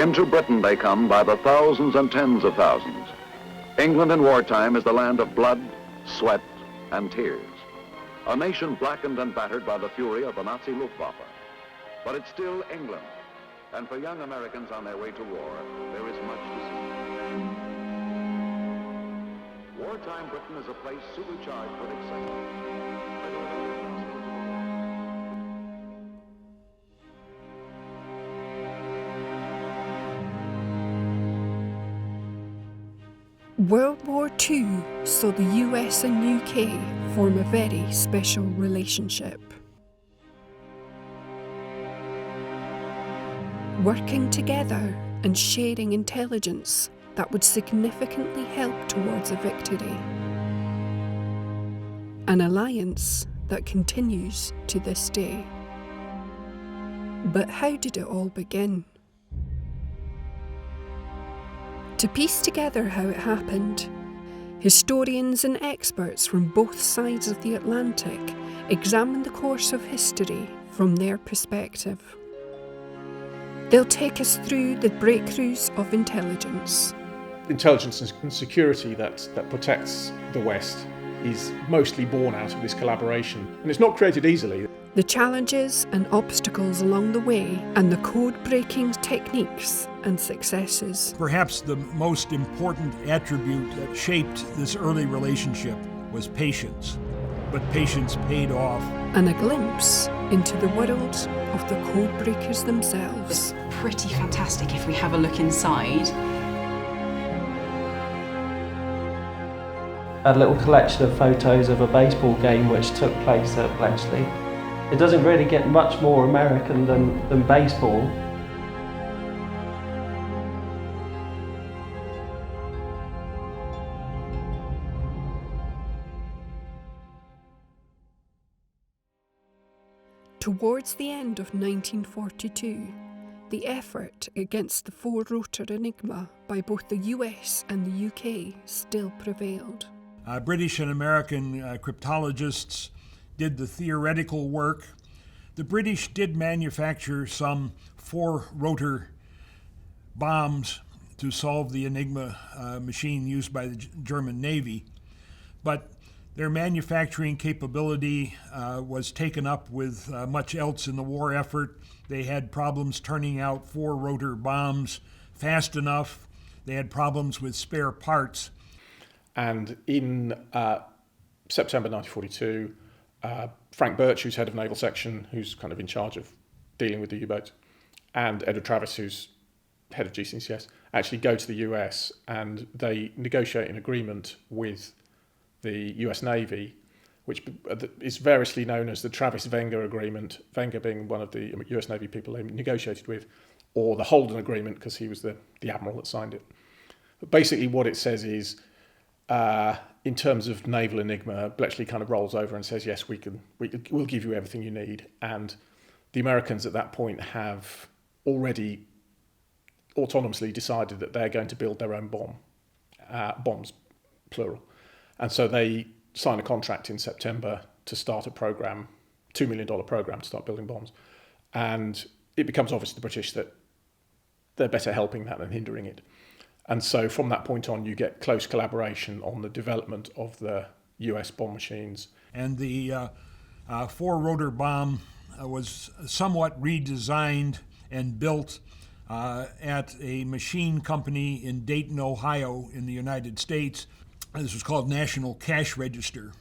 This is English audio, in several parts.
Into Britain they come by the thousands and tens of thousands. England in wartime is the land of blood, sweat, and tears. A nation blackened and battered by the fury of the Nazi Luftwaffe. But it's still England. And for young Americans on their way to war, there is much to see. Wartime Britain is a place supercharged with excitement. World War II saw the US and UK form a very special relationship. Working together and sharing intelligence that would significantly help towards a victory. An alliance that continues to this day. But how did it all begin? To piece together how it happened, historians and experts from both sides of the Atlantic examine the course of history from their perspective. They'll take us through the breakthroughs of intelligence. Intelligence and security that protects the West is mostly born out of this collaboration, and it's not created easily. The challenges and obstacles along the way, and the code-breaking techniques and successes. Perhaps the most important attribute that shaped this early relationship was patience, but patience paid off. And a glimpse into the world of the codebreakers themselves. It's pretty fantastic if we have a look inside. A little collection of photos of a baseball game which took place at Bletchley. It doesn't really get much more American than baseball. Towards the end of 1942, the effort against the four-rotor Enigma by both the US and the UK still prevailed. British and American cryptologists did the theoretical work. The British did manufacture some four-rotor bombs to solve the Enigma machine used by the German Navy, but their manufacturing capability was taken up with much else in the war effort. They had problems turning out four-rotor bombs fast enough. They had problems with spare parts. And in September 1942, Frank Birch, who's head of Naval Section, who's kind of in charge of dealing with the U-boats, and Edward Travis, who's head of GCCS, actually go to the US and they negotiate an agreement with the US Navy, which is variously known as the Travis-Wenger Agreement, Wenger being one of the US Navy people they negotiated with, or the Holden Agreement, because he was the admiral that signed it. But basically what it says is, in terms of naval Enigma, Bletchley kind of rolls over and says, yes, we'll give you everything you need. And the Americans at that point have already autonomously decided that they're going to build their own bombs, plural. And so they sign a contract in September to start a program, $2 million program to start building bombs. And it becomes obvious to the British that they're better helping that than hindering it. And so from that point on, you get close collaboration on the development of the US bomb machines. And the four-rotor bomb was somewhat redesigned and built at a machine company in Dayton, Ohio in the United States. This was called National Cash Register.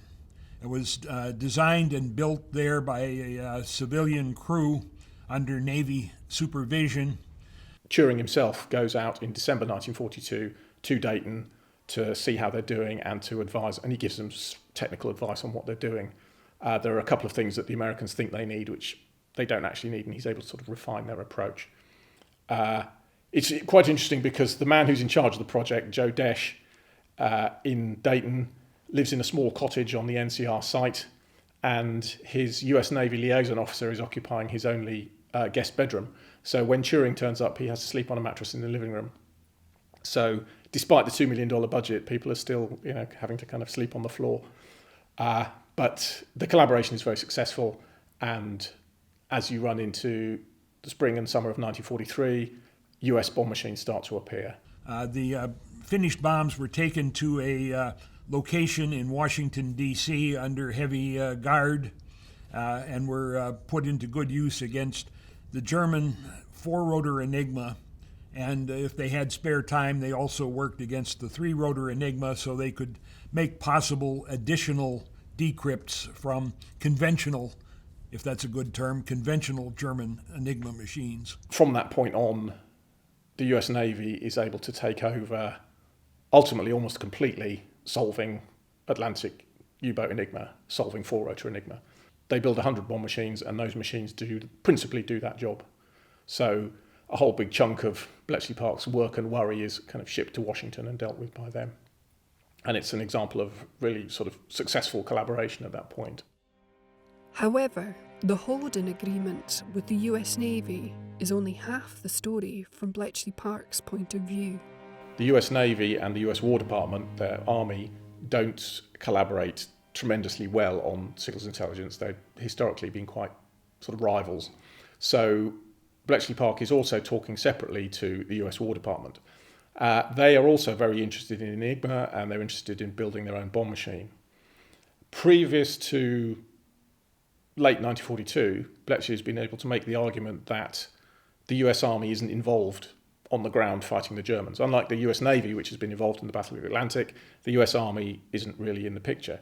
It was designed and built there by a civilian crew under Navy supervision. Turing himself goes out in December 1942 to Dayton to see how they're doing and to advise, and he gives them technical advice on what they're doing. There are a couple of things that the Americans think they need, which they don't actually need, and he's able to sort of refine their approach. It's quite interesting because the man who's in charge of the project, Joe Desch, in Dayton, lives in a small cottage on the NCR site, and his US Navy liaison officer is occupying his only guest bedroom. So when Turing turns up, he has to sleep on a mattress in the living room. So despite the $2 million budget, people are still, having to kind of sleep on the floor. But the collaboration is very successful. And as you run into the spring and summer of 1943, US bomb machines start to appear. The finished bombs were taken to a location in Washington, D.C. under heavy guard and were put into good use against the German four-rotor Enigma. And if they had spare time, they also worked against the three-rotor Enigma so they could make possible additional decrypts from conventional, if that's a good term, conventional German Enigma machines. From that point on, the US Navy is able to take over, ultimately almost completely, solving Atlantic U-boat Enigma, solving four-rotor Enigma. They build 100 bomb machines, and those machines principally do that job. So a whole big chunk of Bletchley Park's work and worry is kind of shipped to Washington and dealt with by them. And it's an example of really sort of successful collaboration at that point. However, the Holden Agreement with the US Navy is only half the story from Bletchley Park's point of view. The US Navy and the US War Department, their army, don't collaborate tremendously well on signals intelligence. They've historically been quite sort of rivals. So Bletchley Park is also talking separately to the US War Department. They are also very interested in Enigma, and they're interested in building their own bomb machine. Previous to late 1942, Bletchley has been able to make the argument that the US Army isn't involved on the ground fighting the Germans. Unlike the US Navy, which has been involved in the Battle of the Atlantic, the US Army isn't really in the picture.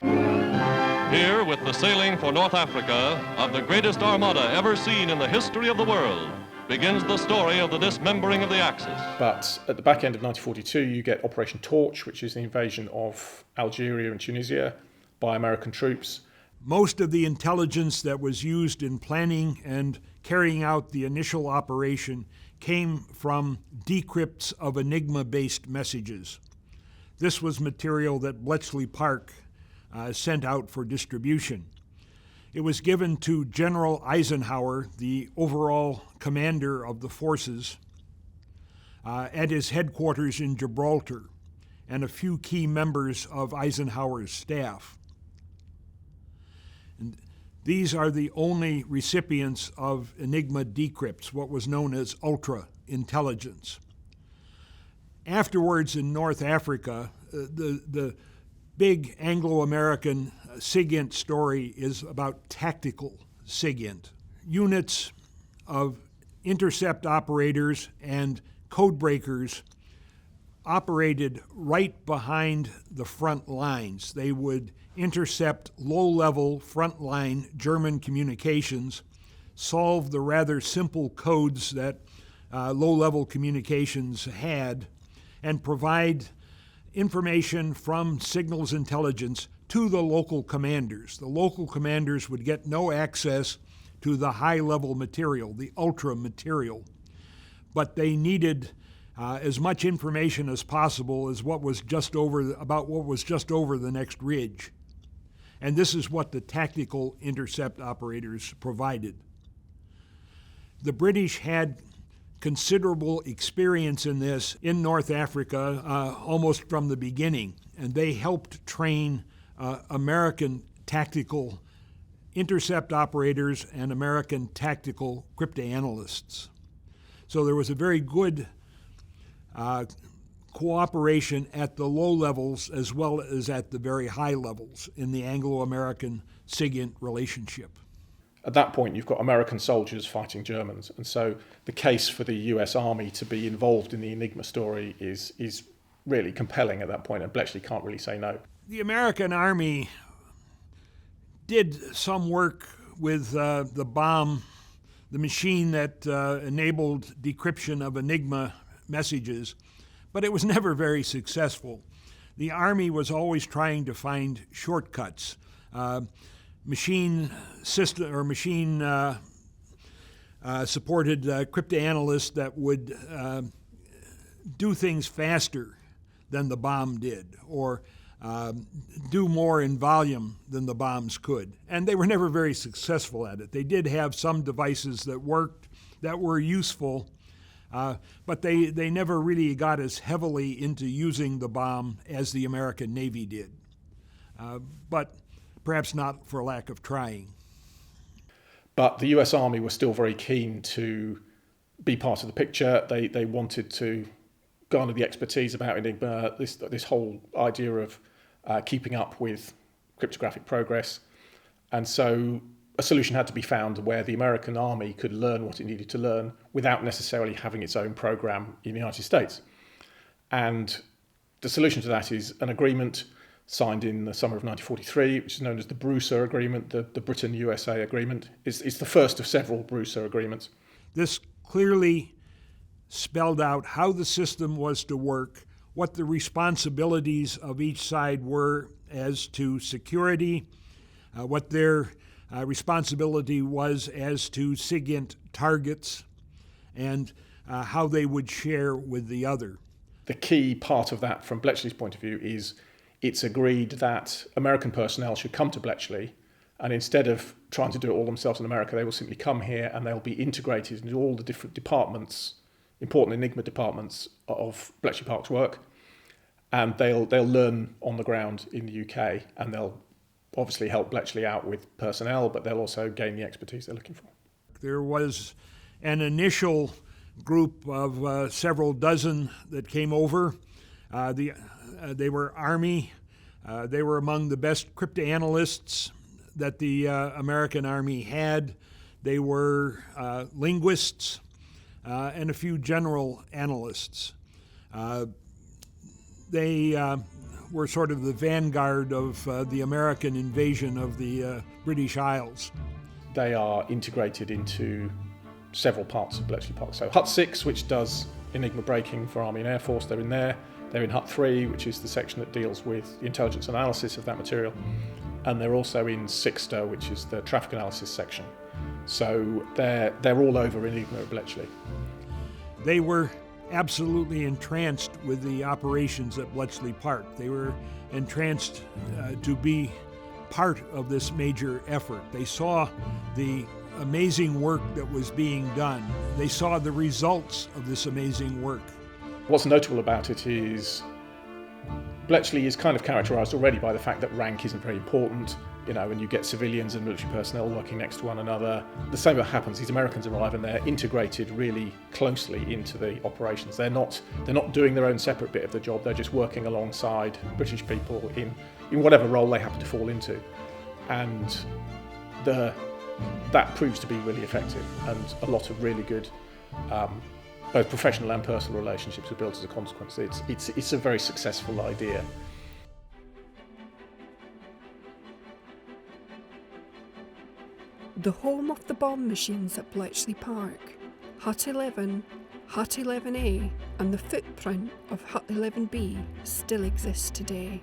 Here, with the sailing for North Africa of the greatest armada ever seen in the history of the world, begins the story of the dismembering of the Axis. But at the back end of 1942, you get Operation Torch, which is the invasion of Algeria and Tunisia by American troops. Most of the intelligence that was used in planning and carrying out the initial operation came from decrypts of Enigma-based messages. This was material that Bletchley Park sent out for distribution. It was given to General Eisenhower, the overall commander of the forces, at his headquarters in Gibraltar, and a few key members of Eisenhower's staff. And these are the only recipients of Enigma decrypts, what was known as ultra intelligence. Afterwards, in North Africa, the big Anglo-American SIGINT story is about tactical SIGINT. Units of intercept operators and codebreakers operated right behind the front lines. They would intercept low-level frontline German communications, solve the rather simple codes that low-level communications had, and provide information from signals intelligence to the local commanders. The local commanders would get no access to the high-level material, the ultra material, but they needed as much information as possible as about what was just over the next ridge. And this is what the tactical intercept operators provided. The British had considerable experience in this in North Africa almost from the beginning, and they helped train American tactical intercept operators and American tactical cryptanalysts. So there was a very good cooperation at the low levels as well as at the very high levels in the Anglo-American SIGINT relationship. At that point, you've got American soldiers fighting Germans, and so the case for the US Army to be involved in the Enigma story is really compelling at that point, and Bletchley can't really say no. The American Army did some work with the bomb, the machine that enabled decryption of Enigma messages, but it was never very successful. The Army was always trying to find shortcuts. Machine system or machine supported cryptanalysts that would do things faster than the bomb did, or do more in volume than the bombs could. And they were never very successful at it. They did have some devices that worked, that were useful, but they never really got as heavily into using the bomb as the American Navy did. But perhaps not for lack of trying. But the US Army was still very keen to be part of the picture. They wanted to garner the expertise about Enigma, this whole idea of keeping up with cryptographic progress. And so a solution had to be found where the American army could learn what it needed to learn without necessarily having its own program in the United States. And the solution to that is an agreement signed in the summer of 1943, which is known as the Broussard Agreement, the Britain-USA Agreement. It's the first of several Broussard agreements. This clearly spelled out how the system was to work, what the responsibilities of each side were as to security, what their responsibility was as to SIGINT targets, and how they would share with the other. The key part of that from Bletchley's point of view is it's agreed that American personnel should come to Bletchley, and instead of trying to do it all themselves in America, they will simply come here and they'll be integrated into all the different departments, important Enigma departments of Bletchley Park's work, and they'll learn on the ground in the UK, and they'll obviously help Bletchley out with personnel, but they'll also gain the expertise they're looking for. There was an initial group of several dozen that came over. They were Army. They were among the best cryptanalysts that the American Army had. They were linguists and a few general analysts. They were sort of the vanguard of the American invasion of the British Isles. They are integrated into several parts of Bletchley Park. So Hut 6, which does Enigma breaking for Army and Air Force, they're in there. They're in Hut 3, which is the section that deals with the intelligence analysis of that material. And they're also in Sixter, which is the traffic analysis section. So they're all over Enigma at Bletchley. They were absolutely entranced with the operations at Bletchley Park. They were entranced to be part of this major effort. They saw the amazing work that was being done. They saw the results of this amazing work. What's notable about it is Bletchley is kind of characterised already by the fact that rank isn't very important, and you get civilians and military personnel working next to one another. The same happens, these Americans arrive and they're integrated really closely into the operations. They're not doing their own separate bit of the job, they're just working alongside British people in whatever role they happen to fall into. And that proves to be really effective, and a lot of really good both professional and personal relationships are built as a consequence. It's a very successful idea. The home of the bomb machines at Bletchley Park, Hut 11, Hut 11A and the footprint of Hut 11B still exist today.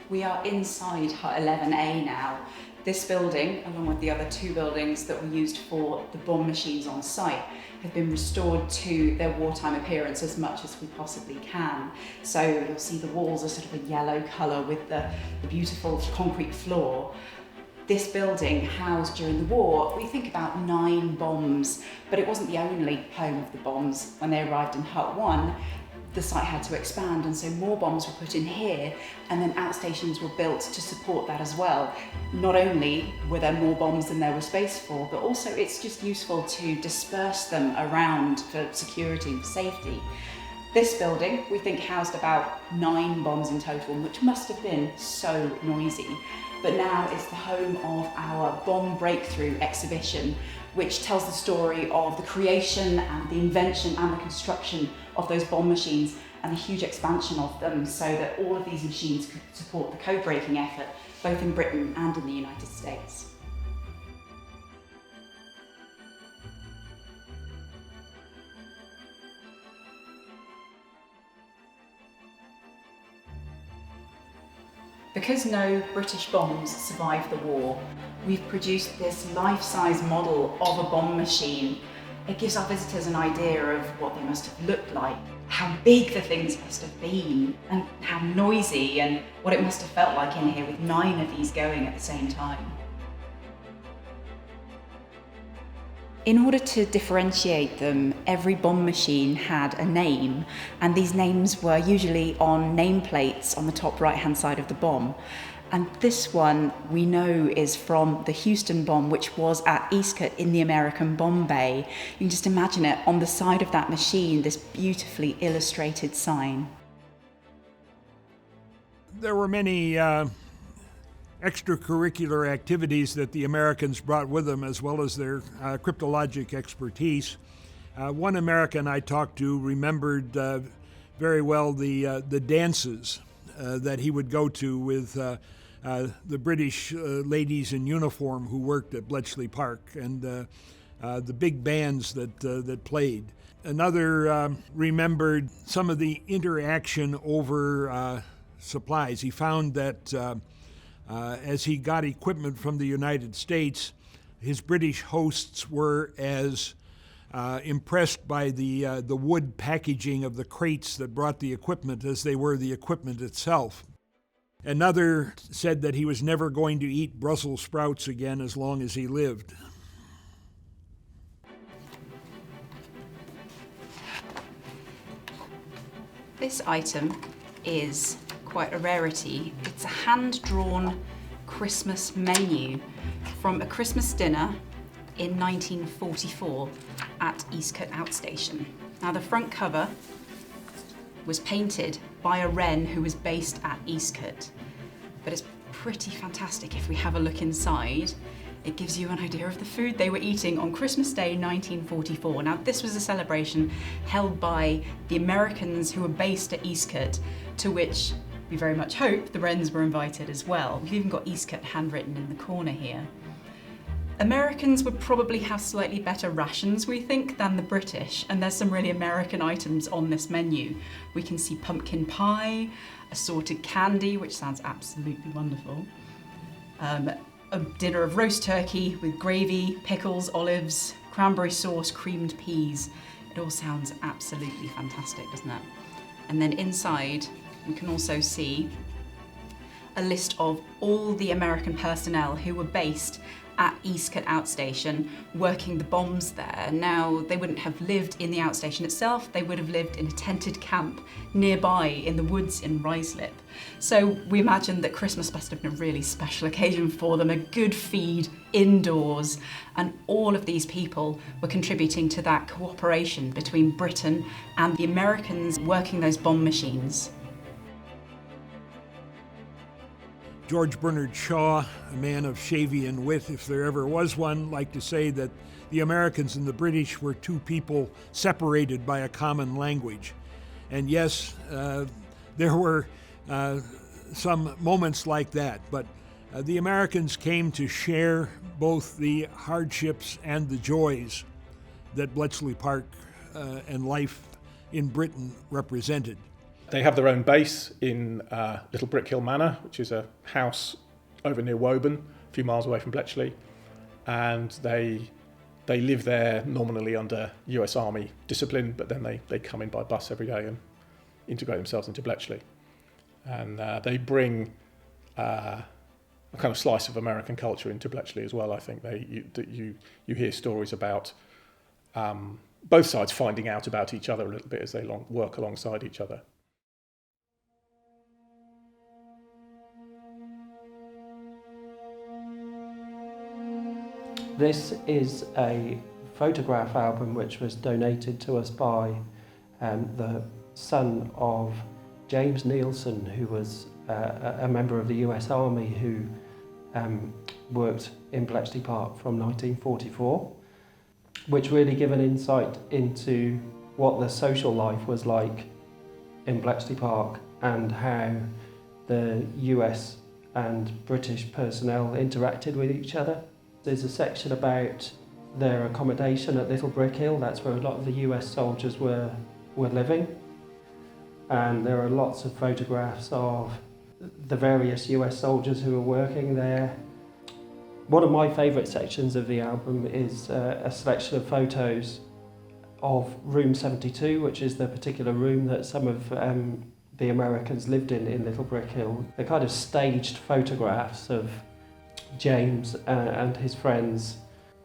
We are inside Hut 11A now. This building, along with the other two buildings that were used for the bomb machines on site, have been restored to their wartime appearance as much as we possibly can. So you'll see the walls are sort of a yellow colour with the beautiful concrete floor. This building housed during the war, we think about 9 bombs, but it wasn't the only home of the bombs. When they arrived in Hut 1, the site had to expand, and so more bombs were put in here, and then outstations were built to support that as well. Not only were there more bombs than there was space for, but also it's just useful to disperse them around for security and for safety. This building, we think, housed about 9 bombs in total, which must have been so noisy. But now it's the home of our Bomb Breakthrough exhibition, which tells the story of the creation and the invention and the construction of those bomb machines and the huge expansion of them, so that all of these machines could support the code-breaking effort, both in Britain and in the United States. Because no British bombs survived the war, we've produced this life-size model of a bomb machine. It gives our visitors an idea of what they must have looked like, how big the things must have been, and how noisy, and what it must have felt like in here with 9 of these going at the same time. In order to differentiate them, every bomb machine had a name, and these names were usually on nameplates on the top right-hand side of the bomb. And this one we know is from the Houston bomb, which was at Eastcote in the American Bombe. You can just imagine it on the side of that machine, this beautifully illustrated sign. There were many extracurricular activities that the Americans brought with them, as well as their cryptologic expertise. One American I talked to remembered very well the dances that he would go to with the British ladies in uniform who worked at Bletchley Park, and the big bands that played. Another remembered some of the interaction over supplies. He found that as he got equipment from the United States, his British hosts were as impressed by the wood packaging of the crates that brought the equipment as they were the equipment itself. Another said that he was never going to eat Brussels sprouts again as long as he lived. This item is quite a rarity. It's a hand-drawn Christmas menu from a Christmas dinner in 1944 at Eastcote Outstation. Now, the front cover was painted by a wren who was based at Eastcote, but it's pretty fantastic if we have a look inside. It gives you an idea of the food they were eating on Christmas Day 1944. Now, this was a celebration held by the Americans who were based at Eastcote, to which we very much hope the wrens were invited as well. We've even got Eastcote handwritten in the corner here. Americans would probably have slightly better rations, we think, than the British, and there's some really American items on this menu. We can see pumpkin pie, assorted candy, which sounds absolutely wonderful, a dinner of roast turkey with gravy, pickles, olives, cranberry sauce, creamed peas. It all sounds absolutely fantastic, doesn't it? And then inside, we can also see a list of all the American personnel who were based at Eastcote Outstation working the bombs there. Now, they wouldn't have lived in the outstation itself, they would have lived in a tented camp nearby in the woods in Ruislip. So we imagine that Christmas must have been a really special occasion for them, a good feed indoors, and all of these people were contributing to that cooperation between Britain and the Americans working those bomb machines. George Bernard Shaw, a man of Shavian wit, if there ever was one, liked to say that the Americans and the British were two people separated by a common language. And yes, there were some moments like that, but the Americans came to share both the hardships and the joys that Bletchley Park and life in Britain represented. They have their own base in Little Brick Hill Manor, which is a house over near Woburn, a few miles away from Bletchley, and they live there nominally under US Army discipline, but then they come in by bus every day and integrate themselves into Bletchley. And they bring a kind of slice of American culture into Bletchley as well. I think you hear stories about both sides finding out about each other a little bit as they work alongside each other. This is a photograph album which was donated to us by the son of James Neilson, who was a member of the US Army who worked in Bletchley Park from 1944, which really give an insight into what the social life was like in Bletchley Park and how the US and British personnel interacted with each other. There's a section about their accommodation at Little Brick Hill. That's where a lot of the US soldiers were living. And there are lots of photographs of the various US soldiers who were working there. One of my favourite sections of the album is a selection of photos of Room 72, which is the particular room that some of the Americans lived in Little Brick Hill. They're kind of staged photographs of James and his friends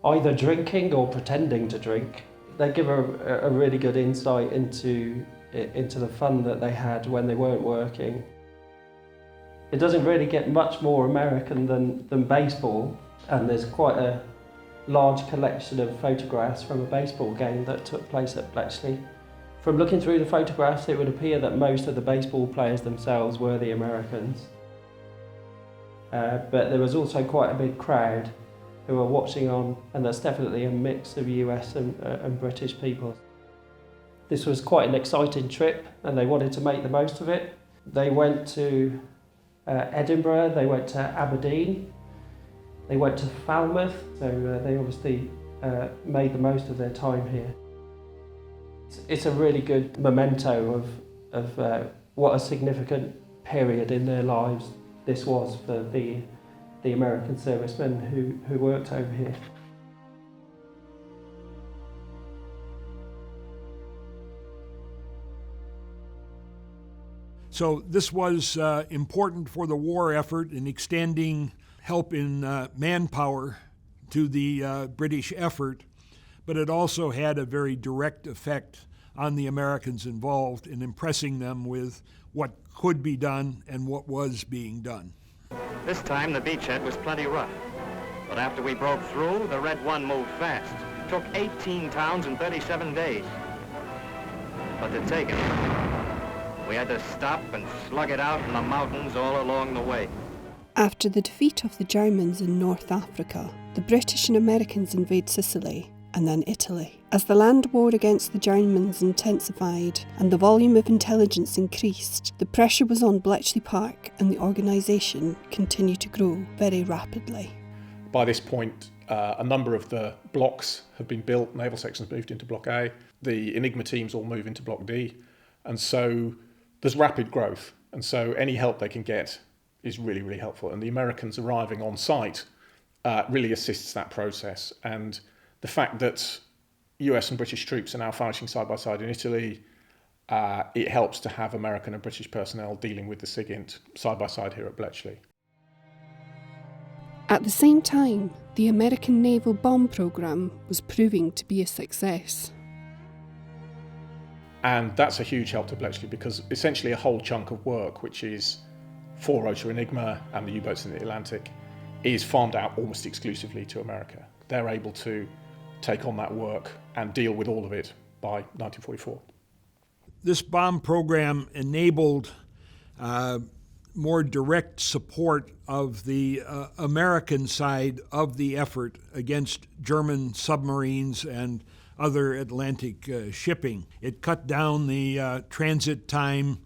either drinking or pretending to drink. They give a really good insight into the fun that they had when they weren't working. It doesn't really get much more American than baseball, and there's quite a large collection of photographs from a baseball game that took place at Bletchley. From looking through the photographs, it would appear that most of the baseball players themselves were the Americans. But there was also quite a big crowd who were watching on, and there's definitely a mix of US and British people. This was quite an exciting trip, and they wanted to make the most of it. They went to Edinburgh, they went to Aberdeen, they went to Falmouth, so they obviously made the most of their time here. It's a really good memento of what a significant period in their lives this was for the American servicemen who worked over here. So this was important for the war effort in extending help in manpower to the British effort, but it also had a very direct effect on the Americans involved in impressing them with what could be done and what was being done. This time the beachhead was plenty rough, but after we broke through, the Red One moved fast. It took 18 towns in 37 days. But to take it, we had to stop and slug it out in the mountains all along the way. After the defeat of the Germans in North Africa, the British and Americans invade Sicily and then Italy. As the land war against the Germans intensified and the volume of intelligence increased, the pressure was on Bletchley Park and the organisation continued to grow very rapidly. By this point, a number of the blocks have been built, naval sections moved into Block A, the Enigma teams all move into Block D, and so there's rapid growth, and so any help they can get is really, really helpful. And the Americans arriving on site really assists that process. And the fact that US and British troops are now fighting side by side in Italy, it helps to have American and British personnel dealing with the SIGINT side by side here at Bletchley. At the same time, the American naval bomb programme was proving to be a success. And that's a huge help to Bletchley because essentially a whole chunk of work, which is 4-rotor Enigma and the U-boats in the Atlantic, is farmed out almost exclusively to America. They're able to take on that work and deal with all of it by 1944. This bomb program enabled more direct support of the American side of the effort against German submarines and other Atlantic shipping. It cut down the transit time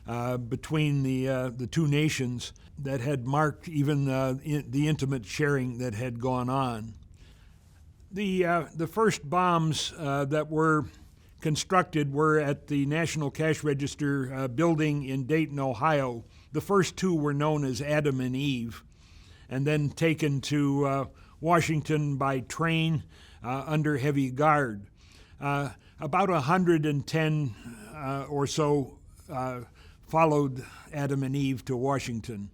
between the two nations that had marked even the intimate sharing that had gone on. The first bombs that were constructed were at the National Cash Register building in Dayton, Ohio. The first two were known as Adam and Eve, and then taken to Washington by train under heavy guard. About 110 or so followed Adam and Eve to Washington.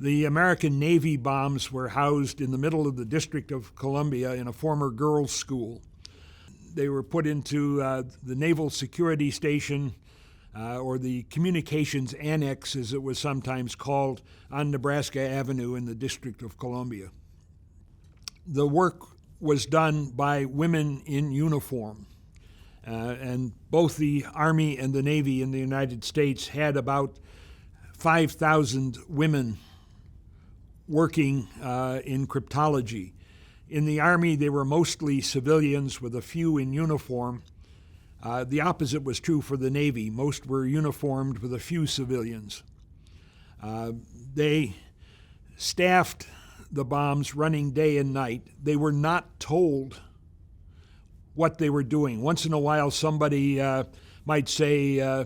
The American Navy bombs were housed in the middle of the District of Columbia in a former girls' school. They were put into the Naval Security Station, or the Communications Annex, as it was sometimes called, on Nebraska Avenue in the District of Columbia. The work was done by women in uniform, and both the Army and the Navy in the United States had about 5,000 women working in cryptology. In the Army, they were mostly civilians with a few in uniform. The opposite was true for the Navy. Most were uniformed with a few civilians. They staffed the bombs running day and night. They were not told what they were doing. Once in a while, somebody might say,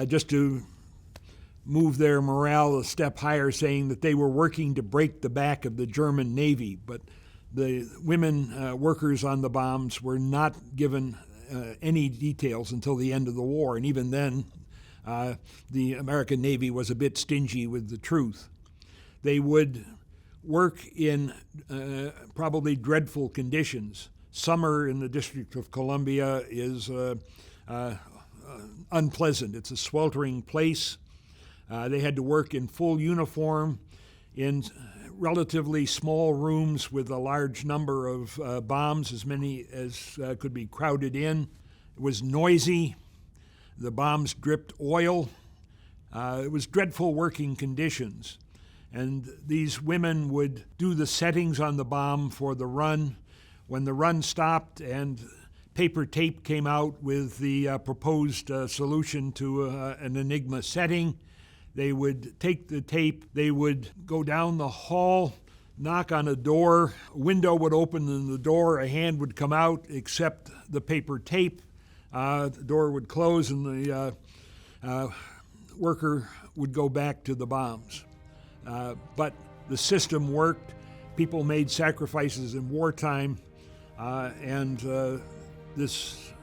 just to move their morale a step higher, saying that they were working to break the back of the German Navy. But the women workers on the bombs were not given any details until the end of the war. And even then, the American Navy was a bit stingy with the truth. They would work in probably dreadful conditions. Summer in the District of Columbia is unpleasant. It's a sweltering place. They had to work in full uniform in relatively small rooms with a large number of bombs, as many as could be crowded in. It was noisy. The bombs dripped oil. It was dreadful working conditions. And these women would do the settings on the bomb for the run. When the run stopped and paper tape came out with the proposed solution to an Enigma setting, they would take the tape, they would go down the hall, knock on a door, a window would open in the door, a hand would come out, accept the paper tape, the door would close, and the worker would go back to the bombs. But the system worked. People made sacrifices in wartime, and this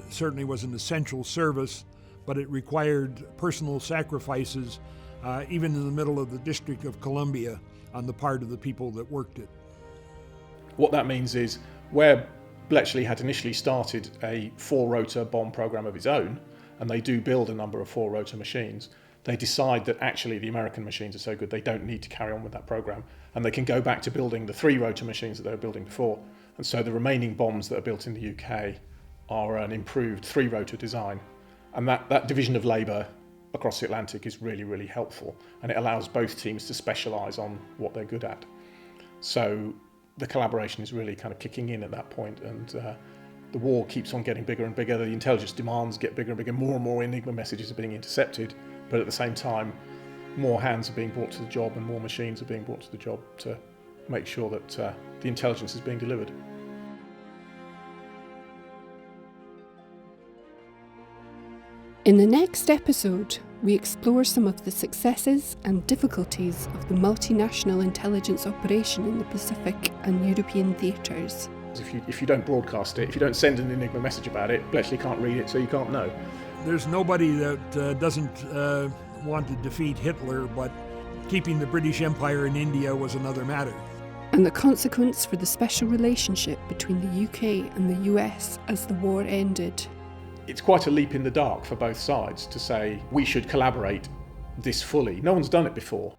certainly was an essential service, but it required personal sacrifices, even in the middle of the District of Columbia, on the part of the people that worked it. What that means is, where Bletchley had initially started a 4-rotor bomb program of its own, and they do build a number of 4-rotor machines, they decide that actually the American machines are so good they don't need to carry on with that program, and they can go back to building the 3-rotor machines that they were building before. And so the remaining bombs that are built in the UK are an improved 3-rotor design. And that division of labour across the Atlantic is really, really helpful, and it allows both teams to specialise on what they're good at. So the collaboration is really kind of kicking in at that point, and the war keeps on getting bigger and bigger. The intelligence demands get bigger and bigger. More and more Enigma messages are being intercepted, but at the same time, more hands are being brought to the job and more machines are being brought to the job to make sure that the intelligence is being delivered. In the next episode, we explore some of the successes and difficulties of the multinational intelligence operation in the Pacific and European theatres. If you don't broadcast it, if you don't send an Enigma message about it, Bletchley can't read it, so you can't know. There's nobody that doesn't want to defeat Hitler, but keeping the British Empire in India was another matter. And the consequence for the special relationship between the UK and the US as the war ended. It's quite a leap in the dark for both sides to say we should collaborate this fully. No one's done it before.